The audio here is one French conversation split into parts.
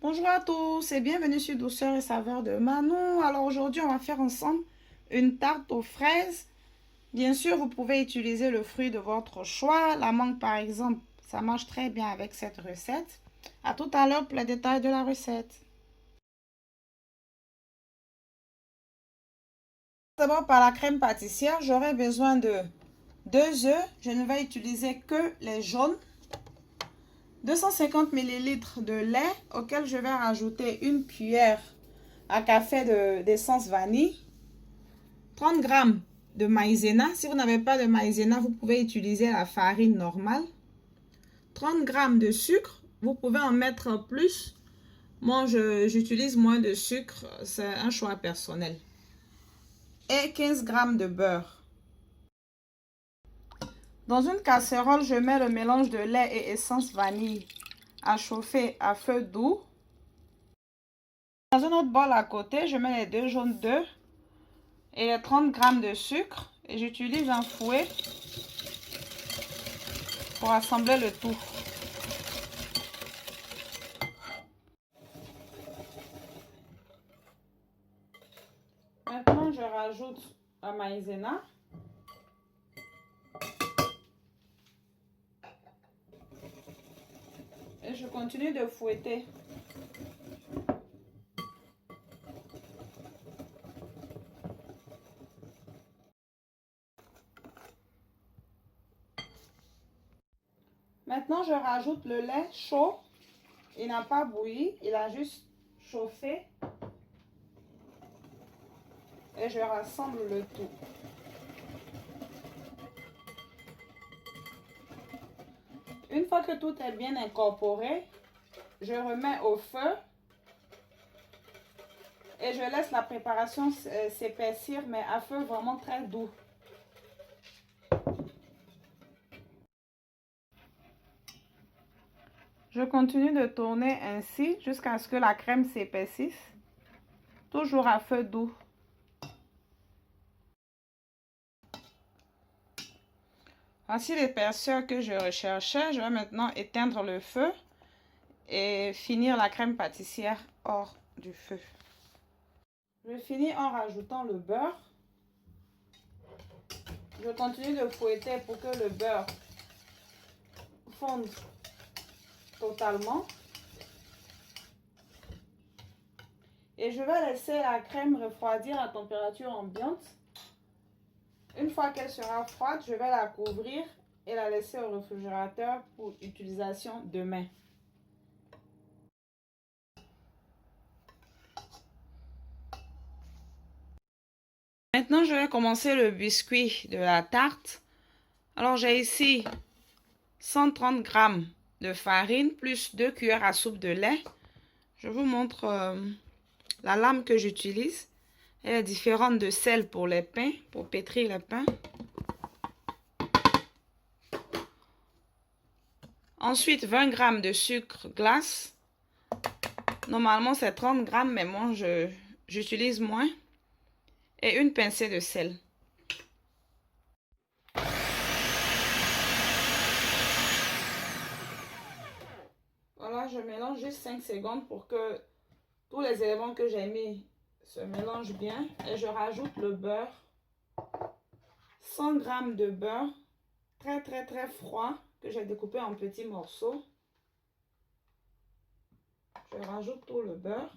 Bonjour à tous et bienvenue sur Douceur et Saveur de Manon. Alors aujourd'hui, on va faire ensemble une tarte aux fraises. Bien sûr, vous pouvez utiliser le fruit de votre choix. La mangue, par exemple, ça marche très bien avec cette recette. À tout à l'heure pour les détails de la recette. D'abord, par la crème pâtissière, j'aurai besoin de 2 œufs. Je ne vais utiliser que les jaunes. 250 ml de lait auquel je vais rajouter une cuillère à café d'essence vanille. 30 g de maïzena. Si vous n'avez pas de maïzena, vous pouvez utiliser la farine normale. 30 g de sucre. Vous pouvez en mettre plus. Moi, j'utilise moins de sucre. C'est un choix personnel. Et 15 g de beurre. Dans une casserole, je mets le mélange de lait et essence vanille à chauffer à feu doux. Dans un autre bol à côté, je mets les 2 jaunes d'œufs et les 30 g de sucre. Et j'utilise un fouet pour assembler le tout. Maintenant, je rajoute la maïzena. Et je continue de fouetter. Maintenant, je rajoute le lait chaud. Il n'a pas bouilli, il a juste chauffé. Et je rassemble le tout. Une fois que tout est bien incorporé, je remets au feu. Et je laisse la préparation s'épaissir, mais à feu vraiment très doux. Je continue de tourner ainsi jusqu'à ce que la crème s'épaississe. Toujours à feu doux. Voici l'épaisseur que je recherchais. Je vais maintenant éteindre le feu et finir la crème pâtissière hors du feu. Je finis en rajoutant le beurre. Je continue de fouetter pour que le beurre fonde totalement. Et je vais laisser la crème refroidir à température ambiante. Une fois qu'elle sera froide, je vais la couvrir et la laisser au réfrigérateur pour utilisation demain. Maintenant, je vais commencer le biscuit de la tarte. Alors, j'ai ici 130 g de farine plus 2 cuillères à soupe de lait. Je vous montre la lame que j'utilise. Elle est différente de celle pour les pains, pour pétrir les pains. Ensuite, 20 g de sucre glace. Normalement, c'est 30 g, mais moi, j'utilise moins. Et une pincée de sel. Voilà, je mélange juste 5 secondes pour que tous les éléments que j'ai mis se mélangent bien. Et je rajoute le beurre. 100 g de beurre. Très froid que j'ai découpé en petits morceaux. Je rajoute tout le beurre.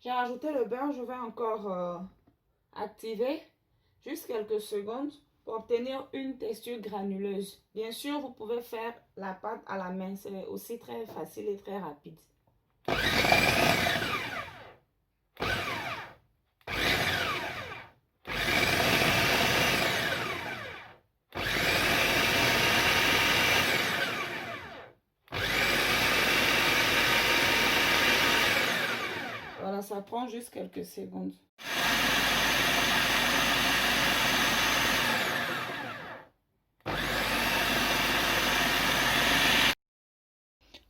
J'ai rajouté le beurre, je vais encore activer juste quelques secondes pour obtenir une texture granuleuse. Bien sûr, vous pouvez faire la pâte à la main, c'est aussi très facile et très rapide. Voilà, ça prend juste quelques secondes.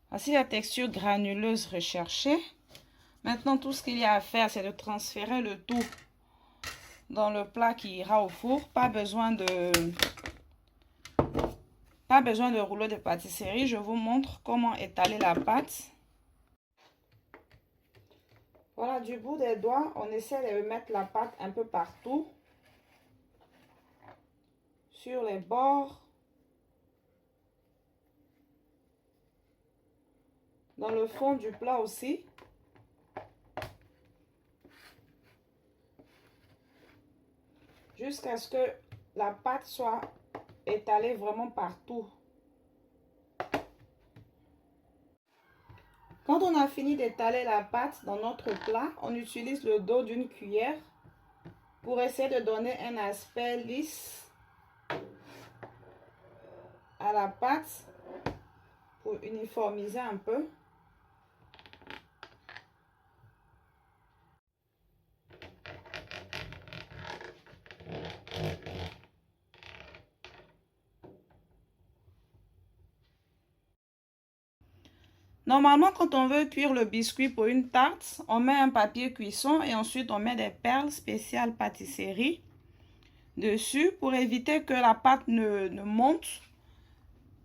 Voici la texture granuleuse recherchée. Maintenant, tout ce qu'il y a à faire, c'est de transférer le tout dans le plat qui ira au four. Pas besoin de rouleau de pâtisserie. Je vous montre comment étaler la pâte. Voilà, du bout des doigts, on essaie de mettre la pâte un peu partout. Sur les bords. Dans le fond du plat aussi. Jusqu'à ce que la pâte soit étalée vraiment partout. Quand on a fini d'étaler la pâte dans notre plat, on utilise le dos d'une cuillère pour essayer de donner un aspect lisse à la pâte, pour uniformiser un peu. Normalement, quand on veut cuire le biscuit pour une tarte, on met un papier cuisson et ensuite on met des perles spéciales pâtisserie dessus pour éviter que la pâte ne monte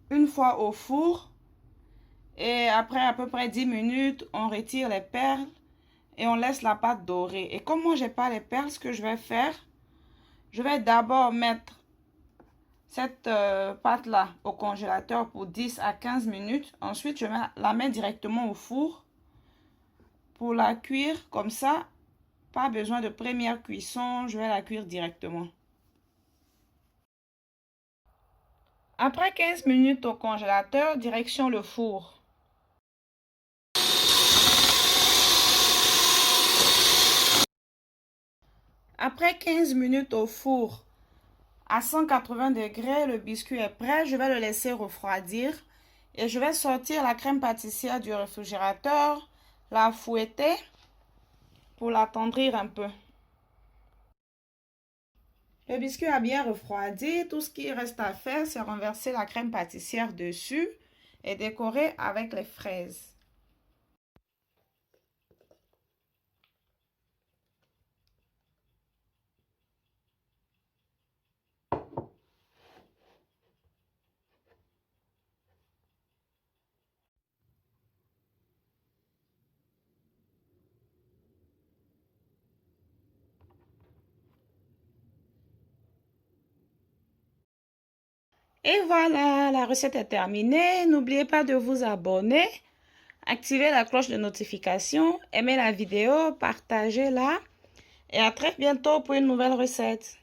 une fois au four. Et après à peu près 10 minutes, on retire les perles et on laisse la pâte dorer. Et comme moi, j'ai pas les perles, ce que je vais faire, je vais d'abord mettre cette pâte-là au congélateur pour 10 à 15 minutes. Ensuite, je vais la mettre directement au four pour la cuire comme ça. Pas besoin de première cuisson, je vais la cuire directement. Après 15 minutes au congélateur, direction le four. Après 15 minutes au four, à 180 degrés, le biscuit est prêt. Je vais le laisser refroidir et je vais sortir la crème pâtissière du réfrigérateur, la fouetter pour l'attendrir un peu. Le biscuit a bien refroidi. Tout ce qui reste à faire, c'est renverser la crème pâtissière dessus et décorer avec les fraises. Et voilà, la recette est terminée. N'oubliez pas de vous abonner, activer la cloche de notification, aimer la vidéo, partagez-la et à très bientôt pour une nouvelle recette.